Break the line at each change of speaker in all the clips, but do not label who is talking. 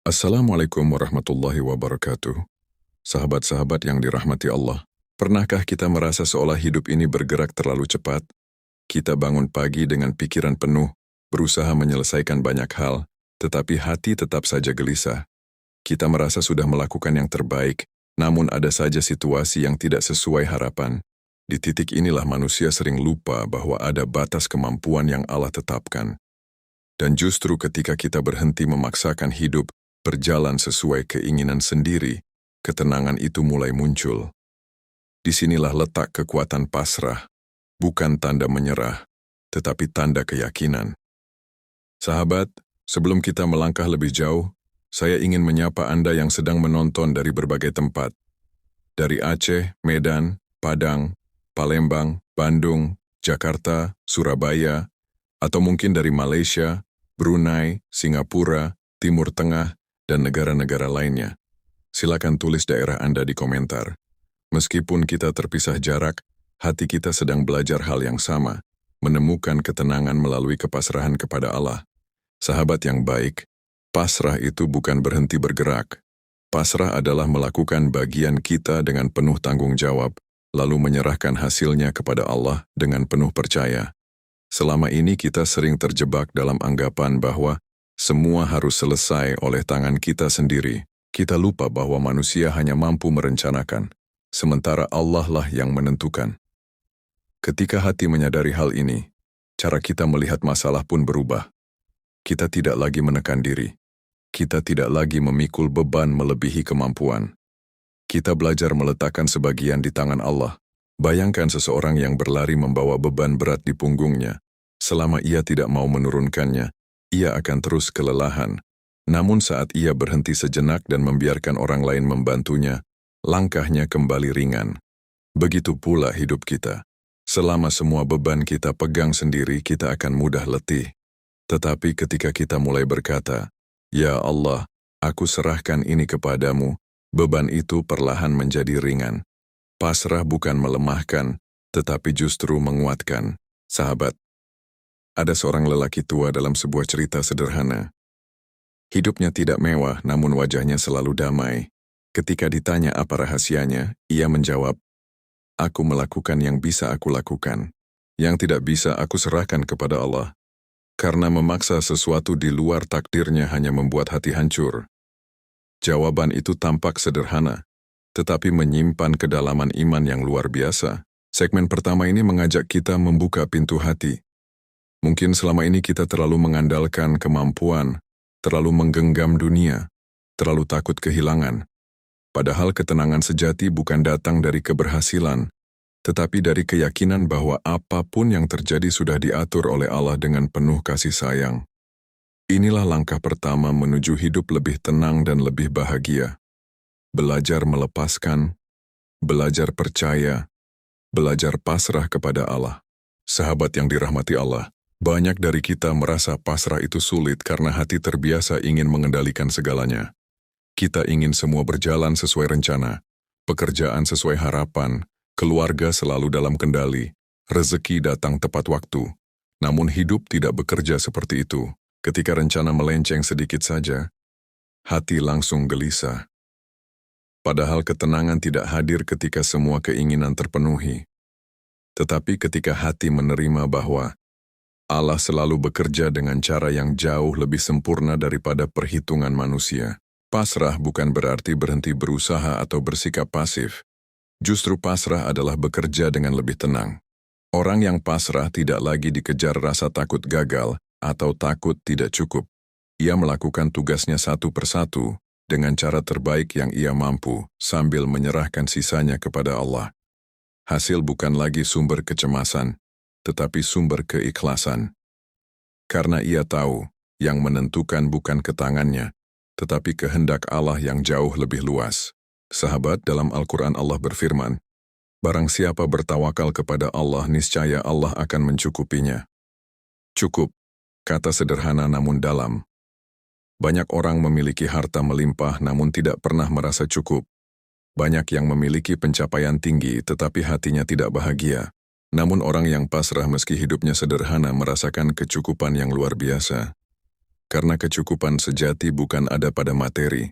Assalamualaikum warahmatullahi wabarakatuh. Sahabat-sahabat yang dirahmati Allah, pernahkah kita merasa seolah hidup ini bergerak terlalu cepat? Kita bangun pagi dengan pikiran penuh, berusaha menyelesaikan banyak hal, tetapi hati tetap saja gelisah. Kita merasa sudah melakukan yang terbaik, namun ada saja situasi yang tidak sesuai harapan. Di titik inilah manusia sering lupa bahwa ada batas kemampuan yang Allah tetapkan. Dan justru ketika kita berhenti memaksakan hidup, berjalan sesuai keinginan sendiri, ketenangan itu mulai muncul. Disinilah letak kekuatan pasrah, bukan tanda menyerah, tetapi tanda keyakinan. Sahabat, sebelum kita melangkah lebih jauh, saya ingin menyapa Anda yang sedang menonton dari berbagai tempat. Dari Aceh, Medan, Padang, Palembang, Bandung, Jakarta, Surabaya, atau mungkin dari Malaysia, Brunei, Singapura, Timur Tengah, dan negara-negara lainnya. Silakan tulis daerah Anda di komentar. Meskipun kita terpisah jarak, hati kita sedang belajar hal yang sama, menemukan ketenangan melalui kepasrahan kepada Allah. Sahabat yang baik, pasrah itu bukan berhenti bergerak. Pasrah adalah melakukan bagian kita dengan penuh tanggung jawab, lalu menyerahkan hasilnya kepada Allah dengan penuh percaya. Selama ini kita sering terjebak dalam anggapan bahwa semua harus selesai oleh tangan kita sendiri. Kita lupa bahwa manusia hanya mampu merencanakan, sementara Allah lah yang menentukan. Ketika hati menyadari hal ini, cara kita melihat masalah pun berubah. Kita tidak lagi menekan diri. Kita tidak lagi memikul beban melebihi kemampuan. Kita belajar meletakkan sebagian di tangan Allah. Bayangkan seseorang yang berlari membawa beban berat di punggungnya. Selama ia tidak mau menurunkannya, ia akan terus kelelahan. Namun saat ia berhenti sejenak dan membiarkan orang lain membantunya, langkahnya kembali ringan. Begitu pula hidup kita. Selama semua beban kita pegang sendiri, kita akan mudah letih. Tetapi ketika kita mulai berkata, "Ya Allah, aku serahkan ini kepadamu," beban itu perlahan menjadi ringan. Pasrah bukan melemahkan, tetapi justru menguatkan. Sahabat, ada seorang lelaki tua dalam sebuah cerita sederhana. Hidupnya tidak mewah, namun wajahnya selalu damai. Ketika ditanya apa rahasianya, ia menjawab, "Aku melakukan yang bisa aku lakukan. Yang tidak bisa aku serahkan kepada Allah." Karena memaksa sesuatu di luar takdirnya hanya membuat hati hancur. Jawaban itu tampak sederhana, tetapi menyimpan kedalaman iman yang luar biasa. Segmen pertama ini mengajak kita membuka pintu hati. Mungkin selama ini kita terlalu mengandalkan kemampuan, terlalu menggenggam dunia, terlalu takut kehilangan. Padahal ketenangan sejati bukan datang dari keberhasilan, tetapi dari keyakinan bahwa apapun yang terjadi sudah diatur oleh Allah dengan penuh kasih sayang. Inilah langkah pertama menuju hidup lebih tenang dan lebih bahagia. Belajar melepaskan, belajar percaya, belajar pasrah kepada Allah. Sahabat yang dirahmati Allah, banyak dari kita merasa pasrah itu sulit karena hati terbiasa ingin mengendalikan segalanya. Kita ingin semua berjalan sesuai rencana, pekerjaan sesuai harapan, keluarga selalu dalam kendali, rezeki datang tepat waktu. Namun hidup tidak bekerja seperti itu. Ketika rencana melenceng sedikit saja, hati langsung gelisah. Padahal ketenangan tidak hadir ketika semua keinginan terpenuhi. Tetapi ketika hati menerima bahwa Allah selalu bekerja dengan cara yang jauh lebih sempurna daripada perhitungan manusia. Pasrah bukan berarti berhenti berusaha atau bersikap pasif. Justru pasrah adalah bekerja dengan lebih tenang. Orang yang pasrah tidak lagi dikejar rasa takut gagal atau takut tidak cukup. Ia melakukan tugasnya satu persatu dengan cara terbaik yang ia mampu sambil menyerahkan sisanya kepada Allah. Hasil bukan lagi sumber kecemasan, tetapi sumber keikhlasan. Karena ia tahu yang menentukan bukan ketangannya, tetapi kehendak Allah yang jauh lebih luas. Sahabat, dalam Al-Quran Allah berfirman, "Barang siapa bertawakal kepada Allah, niscaya Allah akan mencukupinya." Cukup, kata sederhana namun dalam. Banyak orang memiliki harta melimpah namun tidak pernah merasa cukup. Banyak yang memiliki pencapaian tinggi tetapi hatinya tidak bahagia. Namun orang yang pasrah meski hidupnya sederhana merasakan kecukupan yang luar biasa. Karena kecukupan sejati bukan ada pada materi,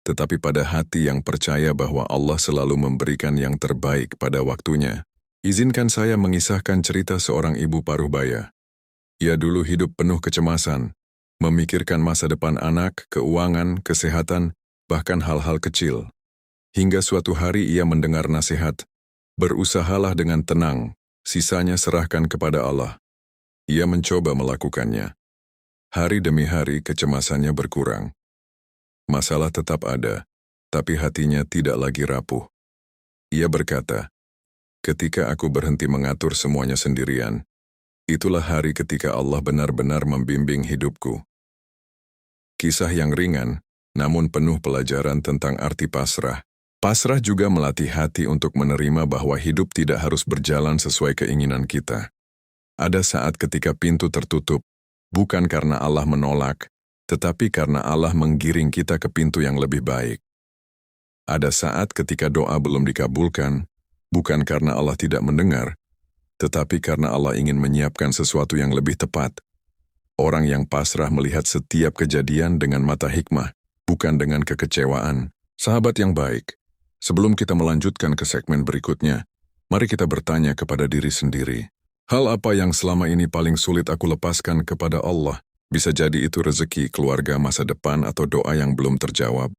tetapi pada hati yang percaya bahwa Allah selalu memberikan yang terbaik pada waktunya. Izinkan saya mengisahkan cerita seorang ibu paruh baya. Ia dulu hidup penuh kecemasan, memikirkan masa depan anak, keuangan, kesehatan, bahkan hal-hal kecil. Hingga suatu hari ia mendengar nasihat, berusahalah dengan tenang, sisanya serahkan kepada Allah. Ia mencoba melakukannya. Hari demi hari kecemasannya berkurang. Masalah tetap ada, tapi hatinya tidak lagi rapuh. Ia berkata, ketika aku berhenti mengatur semuanya sendirian, itulah hari ketika Allah benar-benar membimbing hidupku. Kisah yang ringan, namun penuh pelajaran tentang arti pasrah. Pasrah juga melatih hati untuk menerima bahwa hidup tidak harus berjalan sesuai keinginan kita. Ada saat ketika pintu tertutup, bukan karena Allah menolak, tetapi karena Allah menggiring kita ke pintu yang lebih baik. Ada saat ketika doa belum dikabulkan, bukan karena Allah tidak mendengar, tetapi karena Allah ingin menyiapkan sesuatu yang lebih tepat. Orang yang pasrah melihat setiap kejadian dengan mata hikmah, bukan dengan kekecewaan. Sahabat yang baik, sebelum kita melanjutkan ke segmen berikutnya, mari kita bertanya kepada diri sendiri. Hal apa yang selama ini paling sulit aku lepaskan kepada Allah? Bisa jadi itu rezeki, keluarga, masa depan, atau doa yang belum terjawab.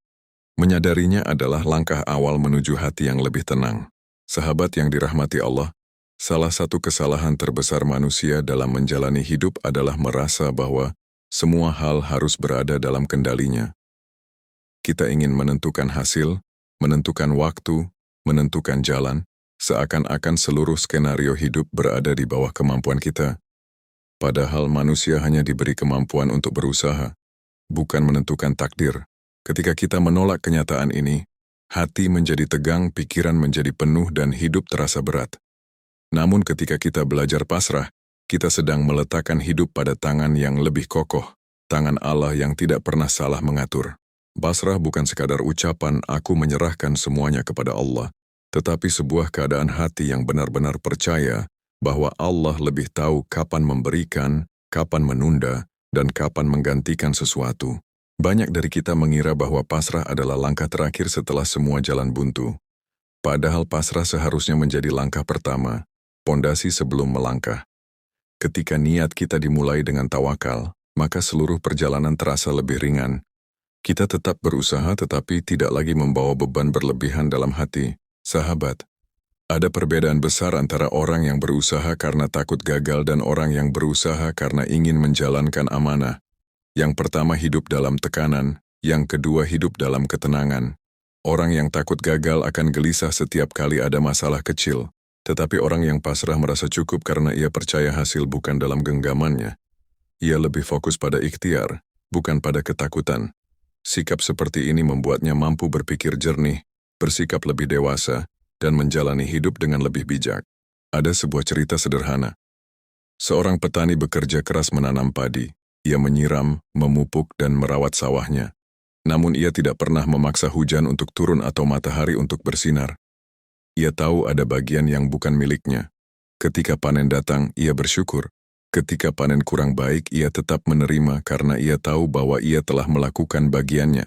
Menyadarinya adalah langkah awal menuju hati yang lebih tenang. Sahabat yang dirahmati Allah, salah satu kesalahan terbesar manusia dalam menjalani hidup adalah merasa bahwa semua hal harus berada dalam kendalinya. Kita ingin menentukan hasil, menentukan waktu, menentukan jalan, seakan-akan seluruh skenario hidup berada di bawah kemampuan kita. Padahal manusia hanya diberi kemampuan untuk berusaha, bukan menentukan takdir. Ketika kita menolak kenyataan ini, hati menjadi tegang, pikiran menjadi penuh, dan hidup terasa berat. Namun ketika kita belajar pasrah, kita sedang meletakkan hidup pada tangan yang lebih kokoh, tangan Allah yang tidak pernah salah mengatur. Pasrah bukan sekadar ucapan, aku menyerahkan semuanya kepada Allah, tetapi sebuah keadaan hati yang benar-benar percaya bahwa Allah lebih tahu kapan memberikan, kapan menunda, dan kapan menggantikan sesuatu. Banyak dari kita mengira bahwa pasrah adalah langkah terakhir setelah semua jalan buntu. Padahal pasrah seharusnya menjadi langkah pertama, pondasi sebelum melangkah. Ketika niat kita dimulai dengan tawakal, maka seluruh perjalanan terasa lebih ringan. Kita tetap berusaha tetapi tidak lagi membawa beban berlebihan dalam hati. Sahabat, ada perbedaan besar antara orang yang berusaha karena takut gagal dan orang yang berusaha karena ingin menjalankan amanah. Yang pertama hidup dalam tekanan, yang kedua hidup dalam ketenangan. Orang yang takut gagal akan gelisah setiap kali ada masalah kecil, tetapi orang yang pasrah merasa cukup karena ia percaya hasil bukan dalam genggamannya. Ia lebih fokus pada ikhtiar, bukan pada ketakutan. Sikap seperti ini membuatnya mampu berpikir jernih, bersikap lebih dewasa, dan menjalani hidup dengan lebih bijak. Ada sebuah cerita sederhana. Seorang petani bekerja keras menanam padi. Ia menyiram, memupuk, dan merawat sawahnya. Namun ia tidak pernah memaksa hujan untuk turun atau matahari untuk bersinar. Ia tahu ada bagian yang bukan miliknya. Ketika panen datang, ia bersyukur. Ketika panen kurang baik, ia tetap menerima karena ia tahu bahwa ia telah melakukan bagiannya.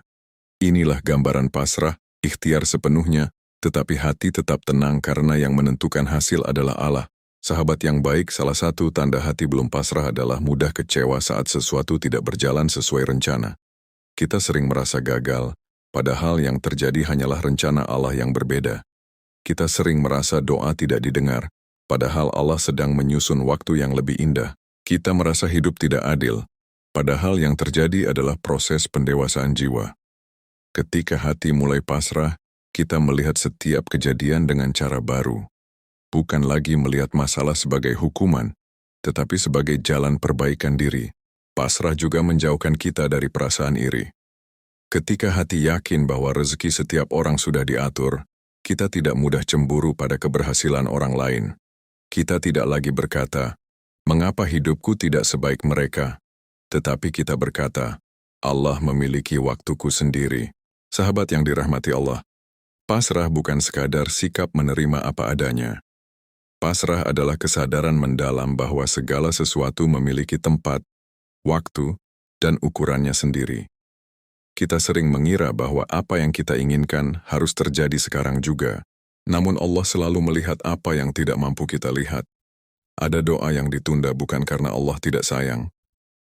Inilah gambaran pasrah, ikhtiar sepenuhnya, tetapi hati tetap tenang karena yang menentukan hasil adalah Allah. Sahabat yang baik, salah satu tanda hati belum pasrah adalah mudah kecewa saat sesuatu tidak berjalan sesuai rencana. Kita sering merasa gagal, padahal yang terjadi hanyalah rencana Allah yang berbeda. Kita sering merasa doa tidak didengar, padahal Allah sedang menyusun waktu yang lebih indah. Kita merasa hidup tidak adil, padahal yang terjadi adalah proses pendewasaan jiwa. Ketika hati mulai pasrah, kita melihat setiap kejadian dengan cara baru. Bukan lagi melihat masalah sebagai hukuman, tetapi sebagai jalan perbaikan diri. Pasrah juga menjauhkan kita dari perasaan iri. Ketika hati yakin bahwa rezeki setiap orang sudah diatur, kita tidak mudah cemburu pada keberhasilan orang lain. Kita tidak lagi berkata, mengapa hidupku tidak sebaik mereka? Tetapi kita berkata, Allah memiliki waktuku sendiri. Sahabat yang dirahmati Allah, pasrah bukan sekadar sikap menerima apa adanya. Pasrah adalah kesadaran mendalam bahwa segala sesuatu memiliki tempat, waktu, dan ukurannya sendiri. Kita sering mengira bahwa apa yang kita inginkan harus terjadi sekarang juga. Namun Allah selalu melihat apa yang tidak mampu kita lihat. Ada doa yang ditunda bukan karena Allah tidak sayang,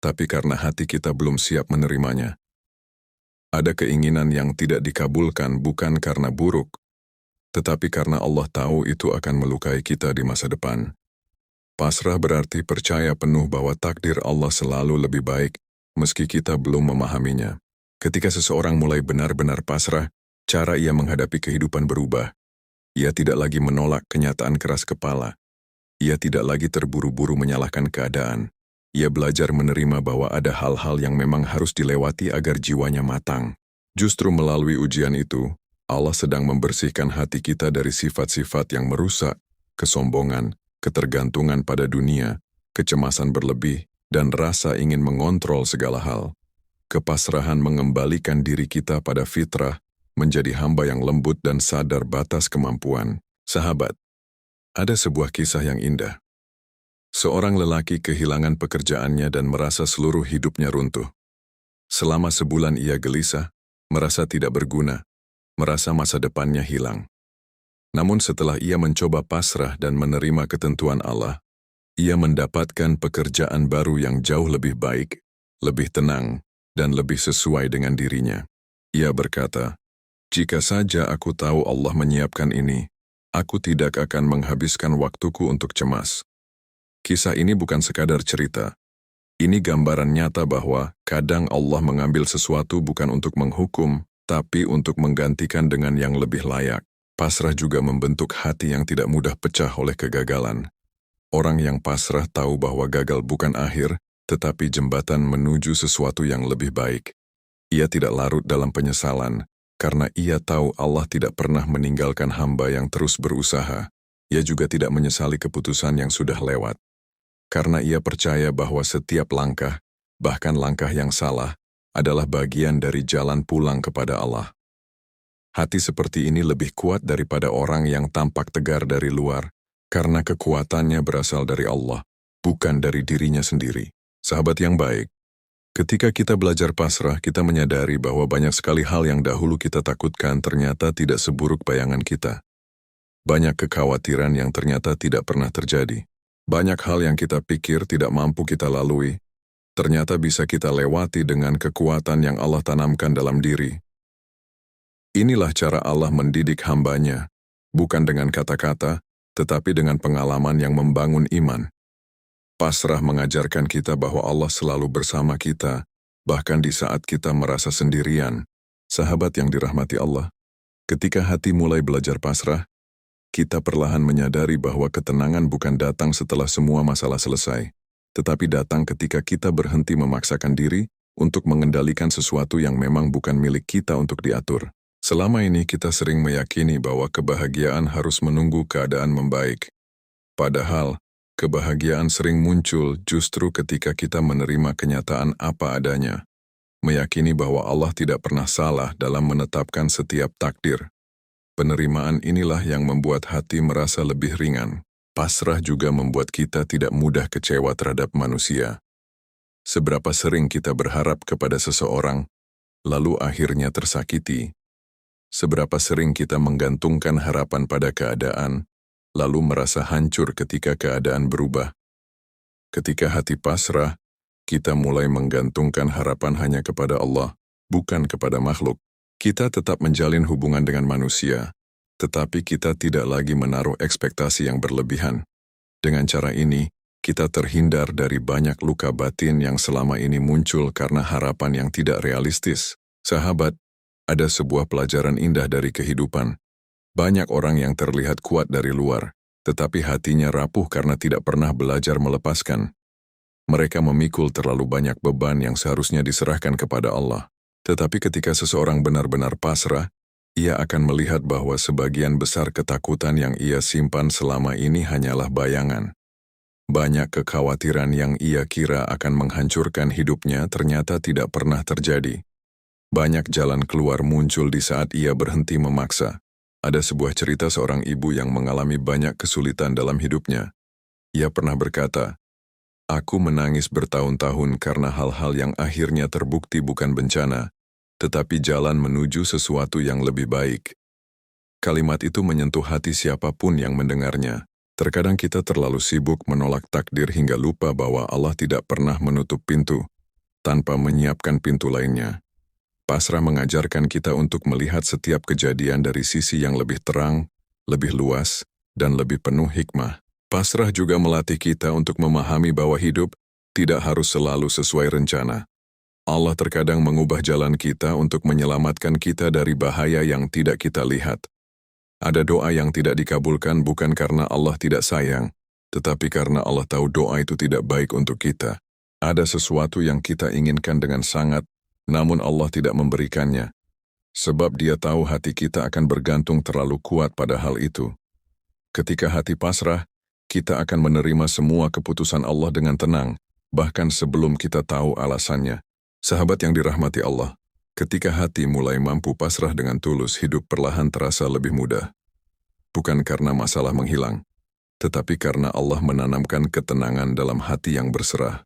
tapi karena hati kita belum siap menerimanya. Ada keinginan yang tidak dikabulkan bukan karena buruk, tetapi karena Allah tahu itu akan melukai kita di masa depan. Pasrah berarti percaya penuh bahwa takdir Allah selalu lebih baik, meski kita belum memahaminya. Ketika seseorang mulai benar-benar pasrah, cara ia menghadapi kehidupan berubah. Ia tidak lagi menolak kenyataan keras kepala. Ia tidak lagi terburu-buru menyalahkan keadaan. Ia belajar menerima bahwa ada hal-hal yang memang harus dilewati agar jiwanya matang. Justru melalui ujian itu, Allah sedang membersihkan hati kita dari sifat-sifat yang merusak, kesombongan, ketergantungan pada dunia, kecemasan berlebih, dan rasa ingin mengontrol segala hal. Kepasrahan mengembalikan diri kita pada fitrah, menjadi hamba yang lembut dan sadar batas kemampuan. Sahabat, ada sebuah kisah yang indah. Seorang lelaki kehilangan pekerjaannya dan merasa seluruh hidupnya runtuh. Selama sebulan ia gelisah, merasa tidak berguna, merasa masa depannya hilang. Namun setelah ia mencoba pasrah dan menerima ketentuan Allah, ia mendapatkan pekerjaan baru yang jauh lebih baik, lebih tenang, dan lebih sesuai dengan dirinya. Ia berkata, "Jika saja aku tahu Allah menyiapkan ini, aku tidak akan menghabiskan waktuku untuk cemas." Kisah ini bukan sekadar cerita. Ini gambaran nyata bahwa kadang Allah mengambil sesuatu bukan untuk menghukum, tapi untuk menggantikan dengan yang lebih layak. Pasrah juga membentuk hati yang tidak mudah pecah oleh kegagalan. Orang yang pasrah tahu bahwa gagal bukan akhir, tetapi jembatan menuju sesuatu yang lebih baik. Ia tidak larut dalam penyesalan, karena ia tahu Allah tidak pernah meninggalkan hamba yang terus berusaha. Ia juga tidak menyesali keputusan yang sudah lewat. Karena ia percaya bahwa setiap langkah, bahkan langkah yang salah, adalah bagian dari jalan pulang kepada Allah. Hati seperti ini lebih kuat daripada orang yang tampak tegar dari luar, karena kekuatannya berasal dari Allah, bukan dari dirinya sendiri. Sahabat yang baik, ketika kita belajar pasrah, kita menyadari bahwa banyak sekali hal yang dahulu kita takutkan ternyata tidak seburuk bayangan kita. Banyak kekhawatiran yang ternyata tidak pernah terjadi. Banyak hal yang kita pikir tidak mampu kita lalui, ternyata bisa kita lewati dengan kekuatan yang Allah tanamkan dalam diri. Inilah cara Allah mendidik hambanya, bukan dengan kata-kata, tetapi dengan pengalaman yang membangun iman. Pasrah mengajarkan kita bahwa Allah selalu bersama kita, bahkan di saat kita merasa sendirian. Sahabat yang dirahmati Allah, ketika hati mulai belajar pasrah, kita perlahan menyadari bahwa ketenangan bukan datang setelah semua masalah selesai, tetapi datang ketika kita berhenti memaksakan diri untuk mengendalikan sesuatu yang memang bukan milik kita untuk diatur. Selama ini kita sering meyakini bahwa kebahagiaan harus menunggu keadaan membaik. Padahal, kebahagiaan sering muncul justru ketika kita menerima kenyataan apa adanya, meyakini bahwa Allah tidak pernah salah dalam menetapkan setiap takdir. Penerimaan inilah yang membuat hati merasa lebih ringan. Pasrah juga membuat kita tidak mudah kecewa terhadap manusia. Seberapa sering kita berharap kepada seseorang, lalu akhirnya tersakiti. Seberapa sering kita menggantungkan harapan pada keadaan, lalu merasa hancur ketika keadaan berubah. Ketika hati pasrah, kita mulai menggantungkan harapan hanya kepada Allah, bukan kepada makhluk. Kita tetap menjalin hubungan dengan manusia, tetapi kita tidak lagi menaruh ekspektasi yang berlebihan. Dengan cara ini, kita terhindar dari banyak luka batin yang selama ini muncul karena harapan yang tidak realistis. Sahabat, ada sebuah pelajaran indah dari kehidupan. Banyak orang yang terlihat kuat dari luar, tetapi hatinya rapuh karena tidak pernah belajar melepaskan. Mereka memikul terlalu banyak beban yang seharusnya diserahkan kepada Allah. Tetapi ketika seseorang benar-benar pasrah, ia akan melihat bahwa sebagian besar ketakutan yang ia simpan selama ini hanyalah bayangan. Banyak kekhawatiran yang ia kira akan menghancurkan hidupnya ternyata tidak pernah terjadi. Banyak jalan keluar muncul di saat ia berhenti memaksa. Ada sebuah cerita seorang ibu yang mengalami banyak kesulitan dalam hidupnya. Ia pernah berkata, Aku menangis bertahun-tahun karena hal-hal yang akhirnya terbukti bukan bencana, tetapi jalan menuju sesuatu yang lebih baik. Kalimat itu menyentuh hati siapapun yang mendengarnya. Terkadang kita terlalu sibuk menolak takdir hingga lupa bahwa Allah tidak pernah menutup pintu tanpa menyiapkan pintu lainnya. Pasrah mengajarkan kita untuk melihat setiap kejadian dari sisi yang lebih terang, lebih luas, dan lebih penuh hikmah. Pasrah juga melatih kita untuk memahami bahwa hidup tidak harus selalu sesuai rencana. Allah terkadang mengubah jalan kita untuk menyelamatkan kita dari bahaya yang tidak kita lihat. Ada doa yang tidak dikabulkan bukan karena Allah tidak sayang, tetapi karena Allah tahu doa itu tidak baik untuk kita. Ada sesuatu yang kita inginkan dengan sangat, namun Allah tidak memberikannya. Sebab Dia tahu hati kita akan bergantung terlalu kuat pada hal itu. Ketika hati pasrah, kita akan menerima semua keputusan Allah dengan tenang, bahkan sebelum kita tahu alasannya. Sahabat yang dirahmati Allah, ketika hati mulai mampu pasrah dengan tulus, hidup perlahan terasa lebih mudah. Bukan karena masalah menghilang, tetapi karena Allah menanamkan ketenangan dalam hati yang berserah.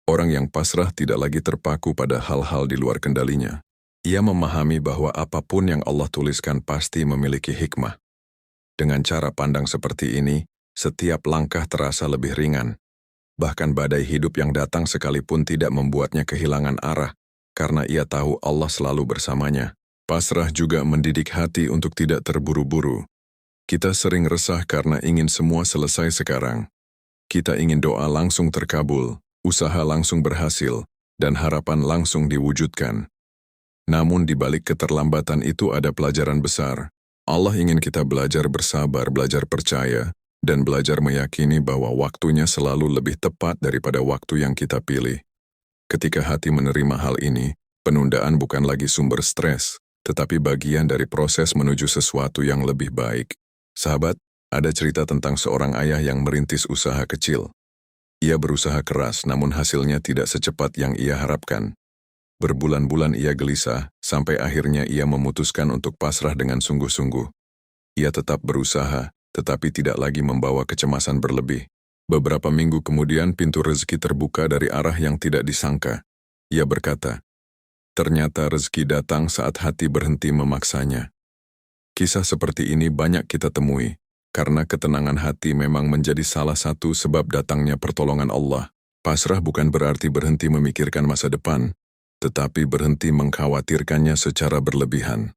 Orang yang pasrah tidak lagi terpaku pada hal-hal di luar kendalinya. Ia memahami bahwa apapun yang Allah tuliskan pasti memiliki hikmah. Dengan cara pandang seperti ini, setiap langkah terasa lebih ringan. Bahkan badai hidup yang datang sekalipun tidak membuatnya kehilangan arah, karena ia tahu Allah selalu bersamanya. Pasrah juga mendidik hati untuk tidak terburu-buru. Kita sering resah karena ingin semua selesai sekarang. Kita ingin doa langsung terkabul, usaha langsung berhasil, dan harapan langsung diwujudkan. Namun di balik keterlambatan itu ada pelajaran besar. Allah ingin kita belajar bersabar, belajar percaya, dan belajar meyakini bahwa waktunya selalu lebih tepat daripada waktu yang kita pilih. Ketika hati menerima hal ini, penundaan bukan lagi sumber stres, tetapi bagian dari proses menuju sesuatu yang lebih baik. Sahabat, ada cerita tentang seorang ayah yang merintis usaha kecil. Ia berusaha keras, namun hasilnya tidak secepat yang ia harapkan. Berbulan-bulan ia gelisah, sampai akhirnya ia memutuskan untuk pasrah dengan sungguh-sungguh. Ia tetap berusaha, tetapi tidak lagi membawa kecemasan berlebih. Beberapa minggu kemudian pintu rezeki terbuka dari arah yang tidak disangka. Ia berkata, ternyata rezeki datang saat hati berhenti memaksanya. Kisah seperti ini banyak kita temui, karena ketenangan hati memang menjadi salah satu sebab datangnya pertolongan Allah. Pasrah bukan berarti berhenti memikirkan masa depan, tetapi berhenti mengkhawatirkannya secara berlebihan.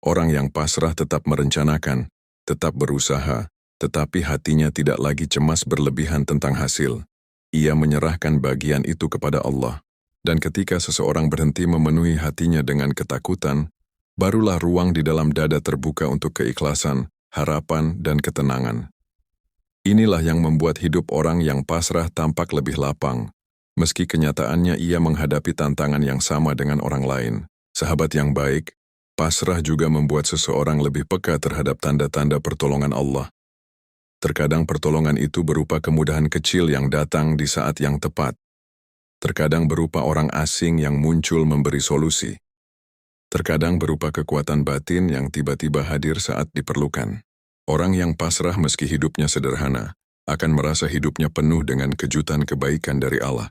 Orang yang pasrah tetap merencanakan, tetap berusaha, tetapi hatinya tidak lagi cemas berlebihan tentang hasil. Ia menyerahkan bagian itu kepada Allah. Dan ketika seseorang berhenti memenuhi hatinya dengan ketakutan, barulah ruang di dalam dada terbuka untuk keikhlasan, harapan, dan ketenangan. Inilah yang membuat hidup orang yang pasrah tampak lebih lapang, meski kenyataannya ia menghadapi tantangan yang sama dengan orang lain. Sahabat yang baik, pasrah juga membuat seseorang lebih peka terhadap tanda-tanda pertolongan Allah. Terkadang pertolongan itu berupa kemudahan kecil yang datang di saat yang tepat. Terkadang berupa orang asing yang muncul memberi solusi. Terkadang berupa kekuatan batin yang tiba-tiba hadir saat diperlukan. Orang yang pasrah meski hidupnya sederhana, akan merasa hidupnya penuh dengan kejutan kebaikan dari Allah.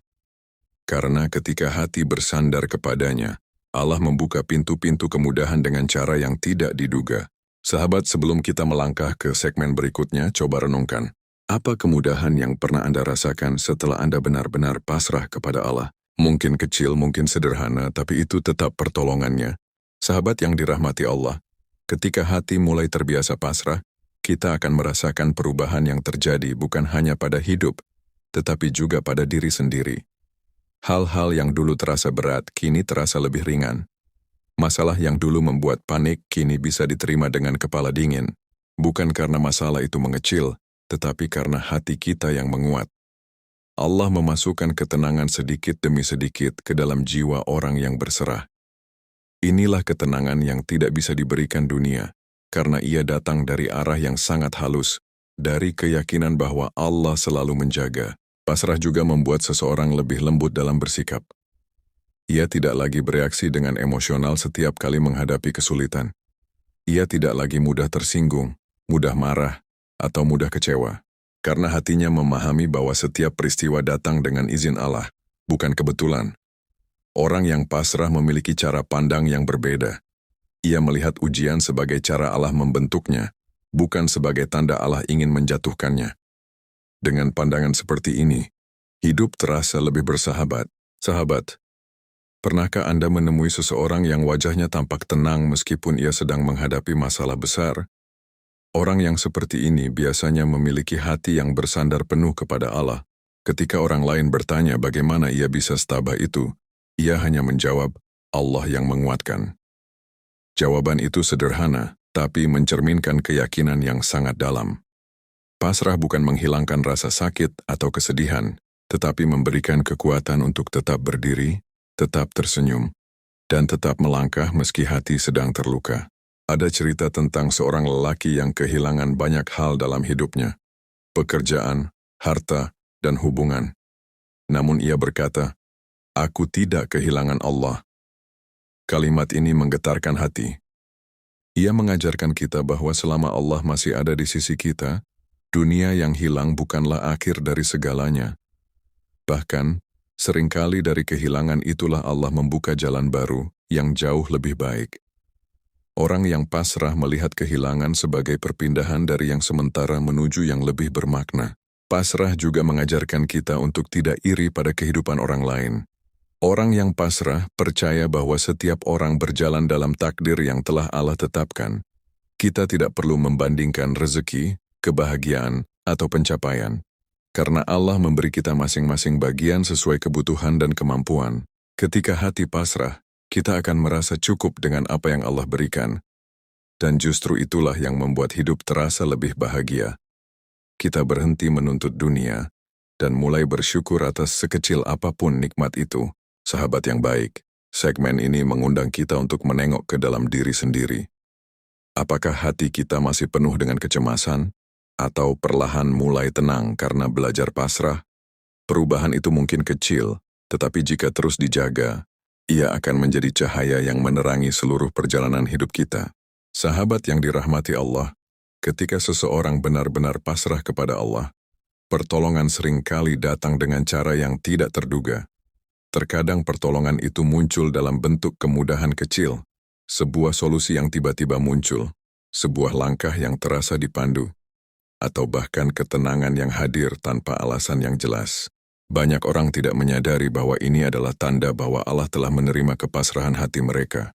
Karena ketika hati bersandar kepadanya, Allah membuka pintu-pintu kemudahan dengan cara yang tidak diduga. Sahabat, sebelum kita melangkah ke segmen berikutnya, coba renungkan. Apa kemudahan yang pernah Anda rasakan setelah Anda benar-benar pasrah kepada Allah? Mungkin kecil, mungkin sederhana, tapi itu tetap pertolongannya. Sahabat yang dirahmati Allah, ketika hati mulai terbiasa pasrah, kita akan merasakan perubahan yang terjadi bukan hanya pada hidup, tetapi juga pada diri sendiri. Hal-hal yang dulu terasa berat, kini terasa lebih ringan. Masalah yang dulu membuat panik, kini bisa diterima dengan kepala dingin. Bukan karena masalah itu mengecil, tetapi karena hati kita yang menguat. Allah memasukkan ketenangan sedikit demi sedikit ke dalam jiwa orang yang berserah. Inilah ketenangan yang tidak bisa diberikan dunia, karena ia datang dari arah yang sangat halus, dari keyakinan bahwa Allah selalu menjaga. Pasrah juga membuat seseorang lebih lembut dalam bersikap. Ia tidak lagi bereaksi dengan emosional setiap kali menghadapi kesulitan. Ia tidak lagi mudah tersinggung, mudah marah, atau mudah kecewa. Karena hatinya memahami bahwa setiap peristiwa datang dengan izin Allah, bukan kebetulan. Orang yang pasrah memiliki cara pandang yang berbeda. Ia melihat ujian sebagai cara Allah membentuknya, bukan sebagai tanda Allah ingin menjatuhkannya. Dengan pandangan seperti ini, hidup terasa lebih bersahabat. Sahabat, pernahkah Anda menemui seseorang yang wajahnya tampak tenang meskipun ia sedang menghadapi masalah besar? Orang yang seperti ini biasanya memiliki hati yang bersandar penuh kepada Allah. Ketika orang lain bertanya bagaimana ia bisa setabah itu, ia hanya menjawab, Allah yang menguatkan. Jawaban itu sederhana, tapi mencerminkan keyakinan yang sangat dalam. Pasrah bukan menghilangkan rasa sakit atau kesedihan, tetapi memberikan kekuatan untuk tetap berdiri, tetap tersenyum, dan tetap melangkah meski hati sedang terluka. Ada cerita tentang seorang lelaki yang kehilangan banyak hal dalam hidupnya, pekerjaan, harta, dan hubungan. Namun ia berkata, "Aku tidak kehilangan Allah." Kalimat ini menggetarkan hati. Ia mengajarkan kita bahwa selama Allah masih ada di sisi kita, dunia yang hilang bukanlah akhir dari segalanya. Bahkan, seringkali dari kehilangan itulah Allah membuka jalan baru yang jauh lebih baik. Orang yang pasrah melihat kehilangan sebagai perpindahan dari yang sementara menuju yang lebih bermakna. Pasrah juga mengajarkan kita untuk tidak iri pada kehidupan orang lain. Orang yang pasrah percaya bahwa setiap orang berjalan dalam takdir yang telah Allah tetapkan. Kita tidak perlu membandingkan rezeki, kebahagiaan, atau pencapaian. Karena Allah memberi kita masing-masing bagian sesuai kebutuhan dan kemampuan. Ketika hati pasrah, kita akan merasa cukup dengan apa yang Allah berikan. Dan justru itulah yang membuat hidup terasa lebih bahagia. Kita berhenti menuntut dunia, dan mulai bersyukur atas sekecil apapun nikmat itu. Sahabat yang baik, segmen ini mengundang kita untuk menengok ke dalam diri sendiri. Apakah hati kita masih penuh dengan kecemasan? Atau perlahan mulai tenang karena belajar pasrah? Perubahan itu mungkin kecil, tetapi jika terus dijaga, ia akan menjadi cahaya yang menerangi seluruh perjalanan hidup kita. Sahabat yang dirahmati Allah, ketika seseorang benar-benar pasrah kepada Allah, pertolongan seringkali datang dengan cara yang tidak terduga. Terkadang pertolongan itu muncul dalam bentuk kemudahan kecil, sebuah solusi yang tiba-tiba muncul, sebuah langkah yang terasa dipandu, atau bahkan ketenangan yang hadir tanpa alasan yang jelas. Banyak orang tidak menyadari bahwa ini adalah tanda bahwa Allah telah menerima kepasrahan hati mereka.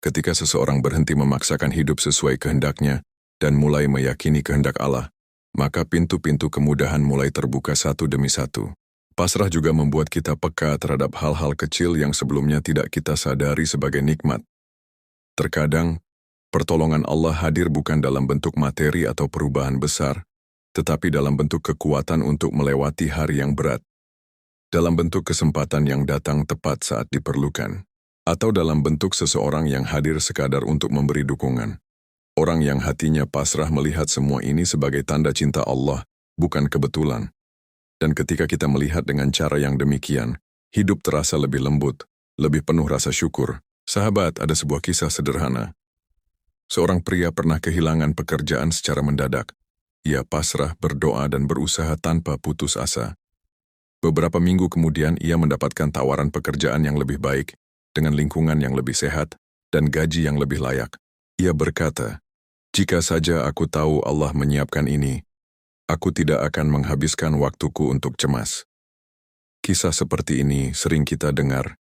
Ketika seseorang berhenti memaksakan hidup sesuai kehendaknya dan mulai meyakini kehendak Allah, maka pintu-pintu kemudahan mulai terbuka satu demi satu. Pasrah juga membuat kita peka terhadap hal-hal kecil yang sebelumnya tidak kita sadari sebagai nikmat. Terkadang, pertolongan Allah hadir bukan dalam bentuk materi atau perubahan besar, tetapi dalam bentuk kekuatan untuk melewati hari yang berat. Dalam bentuk kesempatan yang datang tepat saat diperlukan. Atau dalam bentuk seseorang yang hadir sekadar untuk memberi dukungan. Orang yang hatinya pasrah melihat semua ini sebagai tanda cinta Allah, bukan kebetulan. Dan ketika kita melihat dengan cara yang demikian, hidup terasa lebih lembut, lebih penuh rasa syukur. Sahabat, ada sebuah kisah sederhana. Seorang pria pernah kehilangan pekerjaan secara mendadak. Ia pasrah, berdoa, dan berusaha tanpa putus asa. Beberapa minggu kemudian ia mendapatkan tawaran pekerjaan yang lebih baik, dengan lingkungan yang lebih sehat, dan gaji yang lebih layak. Ia berkata, "Jika saja aku tahu Allah menyiapkan ini, aku tidak akan menghabiskan waktuku untuk cemas." Kisah seperti ini sering kita dengar,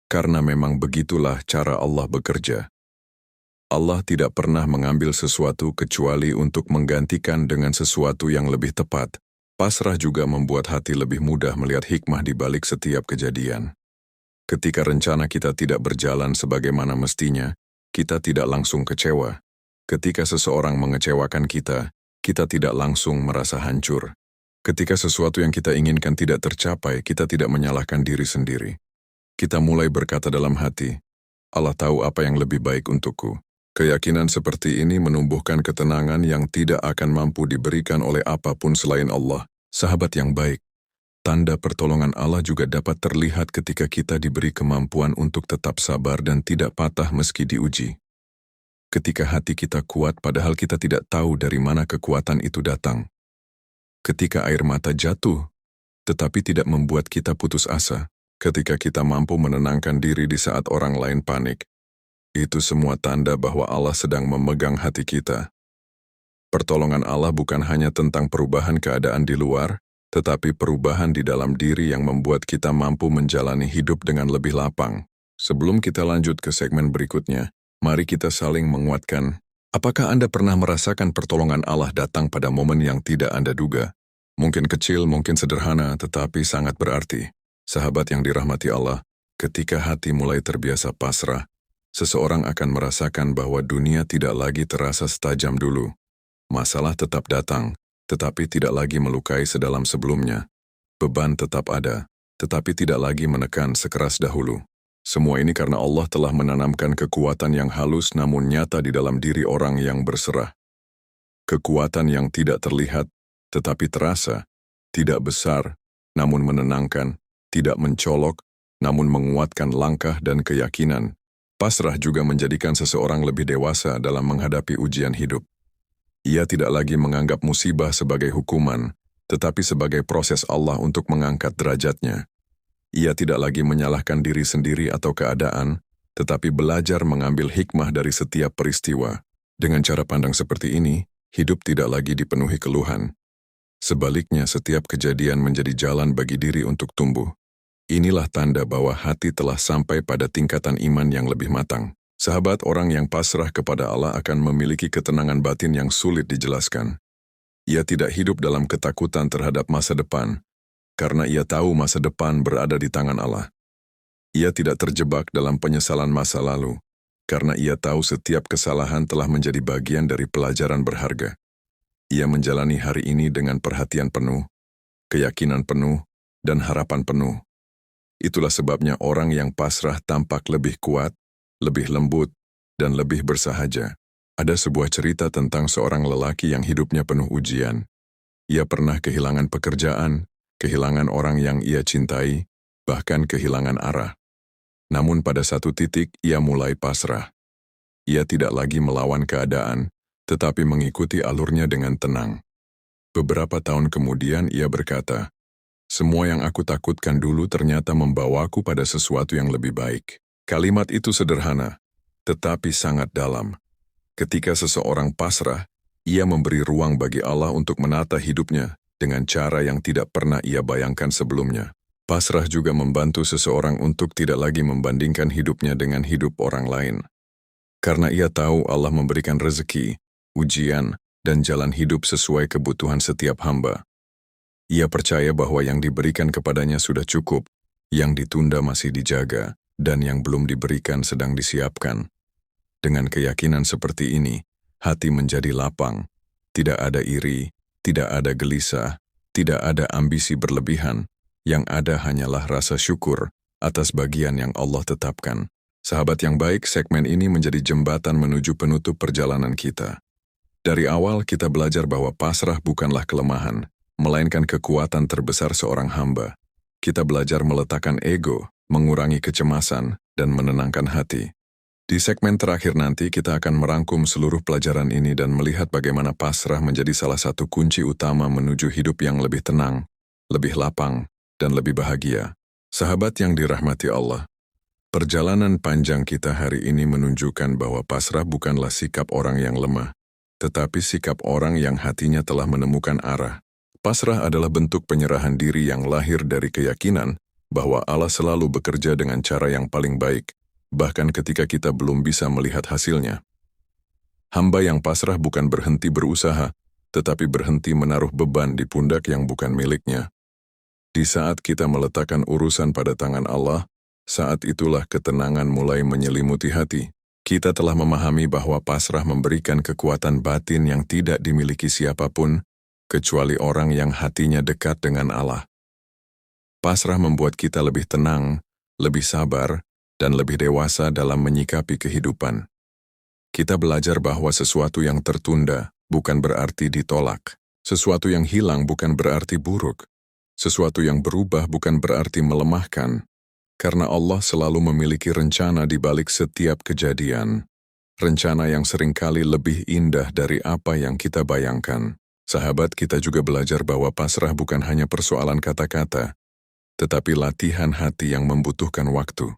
karena memang begitulah cara Allah bekerja. Allah tidak pernah mengambil sesuatu kecuali untuk menggantikan dengan sesuatu yang lebih tepat. Pasrah juga membuat hati lebih mudah melihat hikmah di balik setiap kejadian. Ketika rencana kita tidak berjalan sebagaimana mestinya, kita tidak langsung kecewa. Ketika seseorang mengecewakan kita, kita tidak langsung merasa hancur. Ketika sesuatu yang kita inginkan tidak tercapai, kita tidak menyalahkan diri sendiri. Kita mulai berkata dalam hati, Allah tahu apa yang lebih baik untukku. Keyakinan seperti ini menumbuhkan ketenangan yang tidak akan mampu diberikan oleh apapun selain Allah. Sahabat yang baik, tanda pertolongan Allah juga dapat terlihat ketika kita diberi kemampuan untuk tetap sabar dan tidak patah meski diuji. Ketika hati kita kuat padahal kita tidak tahu dari mana kekuatan itu datang. Ketika air mata jatuh, tetapi tidak membuat kita putus asa. Ketika kita mampu menenangkan diri di saat orang lain panik, itu semua tanda bahwa Allah sedang memegang hati kita. Pertolongan Allah bukan hanya tentang perubahan keadaan di luar, tetapi perubahan di dalam diri yang membuat kita mampu menjalani hidup dengan lebih lapang. Sebelum kita lanjut ke segmen berikutnya, mari kita saling menguatkan. Apakah Anda pernah merasakan pertolongan Allah datang pada momen yang tidak Anda duga? Mungkin kecil, mungkin sederhana, tetapi sangat berarti. Sahabat yang dirahmati Allah, ketika hati mulai terbiasa pasrah, seseorang akan merasakan bahwa dunia tidak lagi terasa setajam dulu. Masalah tetap datang, tetapi tidak lagi melukai sedalam sebelumnya. Beban tetap ada, tetapi tidak lagi menekan sekeras dahulu. Semua ini karena Allah telah menanamkan kekuatan yang halus namun nyata di dalam diri orang yang berserah. Kekuatan yang tidak terlihat, tetapi terasa, tidak besar, namun menenangkan, tidak mencolok, namun menguatkan langkah dan keyakinan. Pasrah juga menjadikan seseorang lebih dewasa dalam menghadapi ujian hidup. Ia tidak lagi menganggap musibah sebagai hukuman, tetapi sebagai proses Allah untuk mengangkat derajatnya. Ia tidak lagi menyalahkan diri sendiri atau keadaan, tetapi belajar mengambil hikmah dari setiap peristiwa. Dengan cara pandang seperti ini, hidup tidak lagi dipenuhi keluhan. Sebaliknya, setiap kejadian menjadi jalan bagi diri untuk tumbuh. Inilah tanda bahwa hati telah sampai pada tingkatan iman yang lebih matang. Sahabat, orang yang pasrah kepada Allah akan memiliki ketenangan batin yang sulit dijelaskan. Ia tidak hidup dalam ketakutan terhadap masa depan, karena ia tahu masa depan berada di tangan Allah. Ia tidak terjebak dalam penyesalan masa lalu, karena ia tahu setiap kesalahan telah menjadi bagian dari pelajaran berharga. Ia menjalani hari ini dengan perhatian penuh, keyakinan penuh, dan harapan penuh. Itulah sebabnya orang yang pasrah tampak lebih kuat, lebih lembut, dan lebih bersahaja. Ada sebuah cerita tentang seorang lelaki yang hidupnya penuh ujian. Ia pernah kehilangan pekerjaan, kehilangan orang yang ia cintai, bahkan kehilangan arah. Namun pada satu titik ia mulai pasrah. Ia tidak lagi melawan keadaan, tetapi mengikuti alurnya dengan tenang. Beberapa tahun kemudian ia berkata, "Semua yang aku takutkan dulu ternyata membawaku pada sesuatu yang lebih baik." Kalimat itu sederhana, tetapi sangat dalam. Ketika seseorang pasrah, ia memberi ruang bagi Allah untuk menata hidupnya dengan cara yang tidak pernah ia bayangkan sebelumnya. Pasrah juga membantu seseorang untuk tidak lagi membandingkan hidupnya dengan hidup orang lain. Karena ia tahu Allah memberikan rezeki, ujian, dan jalan hidup sesuai kebutuhan setiap hamba. Ia percaya bahwa yang diberikan kepadanya sudah cukup, yang ditunda masih dijaga, dan yang belum diberikan sedang disiapkan. Dengan keyakinan seperti ini, hati menjadi lapang. Tidak ada iri, tidak ada gelisah, tidak ada ambisi berlebihan. Yang ada hanyalah rasa syukur atas bagian yang Allah tetapkan. Sahabat yang baik, segmen ini menjadi jembatan menuju penutup perjalanan kita. Dari awal kita belajar bahwa pasrah bukanlah kelemahan, melainkan kekuatan terbesar seorang hamba. Kita belajar meletakkan ego, mengurangi kecemasan, dan menenangkan hati. Di segmen terakhir nanti kita akan merangkum seluruh pelajaran ini dan melihat bagaimana pasrah menjadi salah satu kunci utama menuju hidup yang lebih tenang, lebih lapang, dan lebih bahagia. Sahabat yang dirahmati Allah, perjalanan panjang kita hari ini menunjukkan bahwa pasrah bukanlah sikap orang yang lemah, tetapi sikap orang yang hatinya telah menemukan arah. Pasrah adalah bentuk penyerahan diri yang lahir dari keyakinan bahwa Allah selalu bekerja dengan cara yang paling baik, bahkan ketika kita belum bisa melihat hasilnya. Hamba yang pasrah bukan berhenti berusaha, tetapi berhenti menaruh beban di pundak yang bukan miliknya. Di saat kita meletakkan urusan pada tangan Allah, saat itulah ketenangan mulai menyelimuti hati. Kita telah memahami bahwa pasrah memberikan kekuatan batin yang tidak dimiliki siapapun, kecuali orang yang hatinya dekat dengan Allah. Pasrah membuat kita lebih tenang, lebih sabar, dan lebih dewasa dalam menyikapi kehidupan. Kita belajar bahwa sesuatu yang tertunda bukan berarti ditolak. Sesuatu yang hilang bukan berarti buruk. Sesuatu yang berubah bukan berarti melemahkan. Karena Allah selalu memiliki rencana di balik setiap kejadian. Rencana yang seringkali lebih indah dari apa yang kita bayangkan. Sahabat, kita juga belajar bahwa pasrah bukan hanya persoalan kata-kata, tetapi latihan hati yang membutuhkan waktu.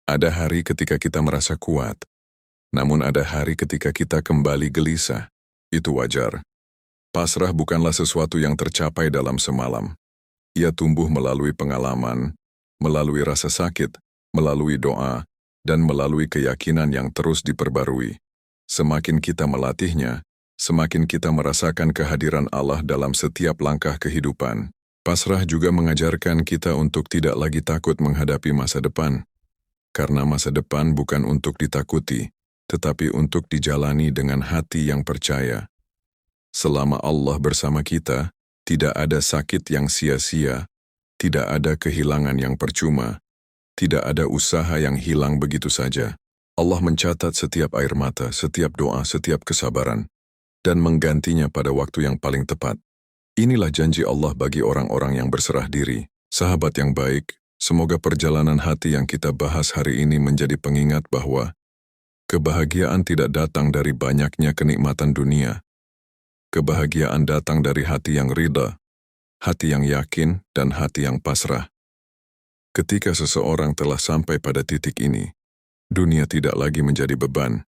Ada hari ketika kita merasa kuat, namun ada hari ketika kita kembali gelisah. Itu wajar. Pasrah bukanlah sesuatu yang tercapai dalam semalam. Ia tumbuh melalui pengalaman, melalui rasa sakit, melalui doa, dan melalui keyakinan yang terus diperbarui. Semakin kita melatihnya, semakin kita merasakan kehadiran Allah dalam setiap langkah kehidupan. Pasrah juga mengajarkan kita untuk tidak lagi takut menghadapi masa depan. Karena masa depan bukan untuk ditakuti, tetapi untuk dijalani dengan hati yang percaya. Selama Allah bersama kita, tidak ada sakit yang sia-sia, tidak ada kehilangan yang percuma, tidak ada usaha yang hilang begitu saja. Allah mencatat setiap air mata, setiap doa, setiap kesabaran, dan menggantinya pada waktu yang paling tepat. Inilah janji Allah bagi orang-orang yang berserah diri. Sahabat yang baik, semoga perjalanan hati yang kita bahas hari ini menjadi pengingat bahwa kebahagiaan tidak datang dari banyaknya kenikmatan dunia. Kebahagiaan datang dari hati yang ridha, hati yang yakin, dan hati yang pasrah. Ketika seseorang telah sampai pada titik ini, dunia tidak lagi menjadi beban.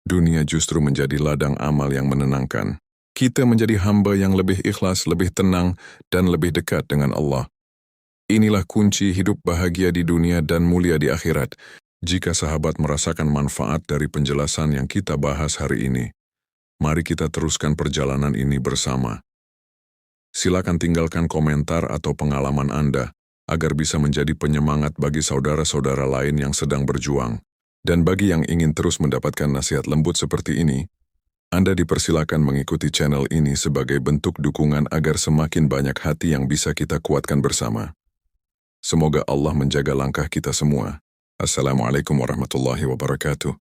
Dunia justru menjadi ladang amal yang menenangkan. Kita menjadi hamba yang lebih ikhlas, lebih tenang, dan lebih dekat dengan Allah. Inilah kunci hidup bahagia di dunia dan mulia di akhirat. Jika sahabat merasakan manfaat dari penjelasan yang kita bahas hari ini, mari kita teruskan perjalanan ini bersama. Silakan tinggalkan komentar atau pengalaman Anda, agar bisa menjadi penyemangat bagi saudara-saudara lain yang sedang berjuang. Dan bagi yang ingin terus mendapatkan nasihat lembut seperti ini, Anda dipersilakan mengikuti channel ini sebagai bentuk dukungan agar semakin banyak hati yang bisa kita kuatkan bersama. Semoga Allah menjaga langkah kita semua. Assalamualaikum warahmatullahi wabarakatuh.